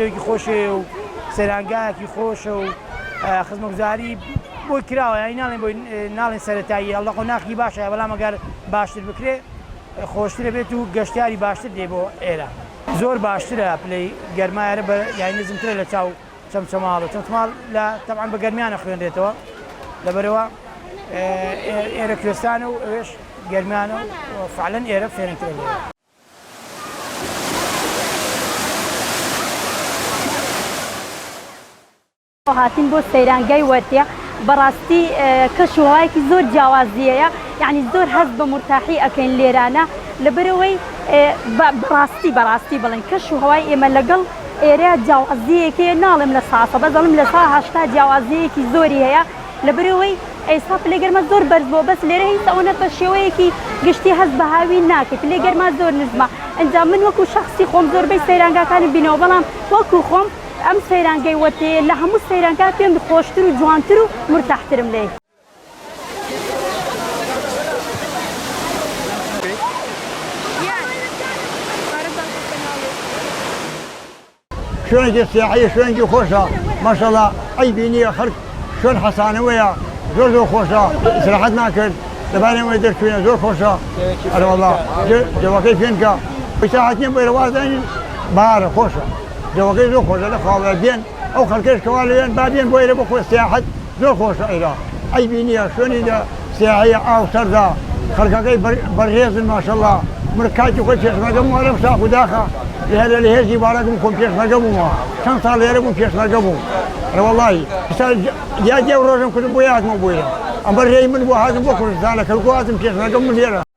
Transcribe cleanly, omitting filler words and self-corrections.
هەڵگرتوویەکی خۆشێ و سەرانگایەکی خۆشە و خزمەتگوزاری بۆی کراوە ینی ناڵێن بۆی ناڵێن سەرەتایی هەڵدەق و ناخی باشە بەڵام ئەگەر باشتر بکرێ خۆشترە بێت و گەشتیاری باشتر دێ بۆ ئێرە زۆر باشترە پلەی گەرمایرە بە یانی نزمترە لە چاو چەمچەماڵ چەمچەماڵ لە تەبعاً بە گەرمیانە خوێنرێتەوە لەبەرەوە ئێرە کوێستانە و ئەوێش گەرمیانە و فعلەن ئێرە فێرنترە لێرە. هاتین بۆ سەیرانگای وەرتێ بەڕاستی کەش و هەوایەکی زۆر جیاوازیەیە یعنی زۆر هەست بە مرتاحی ئەکەین لێرانە لەبەرەوەی بەڕاستی بڵێن کەش و هەوای ئێمە لەگەڵ ئێرە جیاوازیەکێ ناڵێم لە ساسە بەزەڵم لە سا هەشتا جیاوازیەکی زۆری هەیە لەبەرەوەی ئێستا پلێ گەرمە زۆر بەرز بۆ بەس لێرە هیچ ئەوەنە بە شێوەیەکی گشتی هەست بە هاوی ناکەێت پلێ گەرما زۆر نزمە ئەنجام من وەکو شخصی خۆم زۆربەی سەیرانگاکانی بینەوە بەڵام وەکو خۆم ئەم سەیرانگەی وەرتێ لە هەموو سەیرانگا پێم خۆشتر و جوانتر و مرتاحترم لێ. شوێنێکی سیاحی شوێنێکی خۆشە ماشەڵڵا عەیبی نییە خەڵک شوێن حەسانەوەیە زۆر خۆشە ئیسراحەت ناکرد لەبارەوەی دەرچوێنە زۆر خۆشە ئەرە وەڵڵا جەوەکەی پێنکە ساحەت نییە بۆ ڕەوازانی بەهارە خۆشە جەوەکەی زۆر خۆشە لە خاڵە بێن ئەو خەڵکەش کەوا لەوێن با بێن بۆ ئێرە بۆ خۆی سیاحەت زۆر خۆشە ئێرە عەیبی نییە شوێنی لە سیاحیە ئاو سەردا خەڵکەکەی بەڕێزن ماشەڵڵا مرکاتی خۆی پێشمەرگە بووم وەرەم ساق و داخە لە هێزی بارەکەم خۆم پێشمەرگە بوومەوە چەند ساڵ لێرە بووم پێشمەرگە بووم ڕەوەڵڵی یادێ ڕۆژم کرد بۆ یادمە بۆیە ئەمە ڕێی من بۆ هاتم بۆ کوردستانە کەلکۆ هاتم پێشمەرگەم من لێرە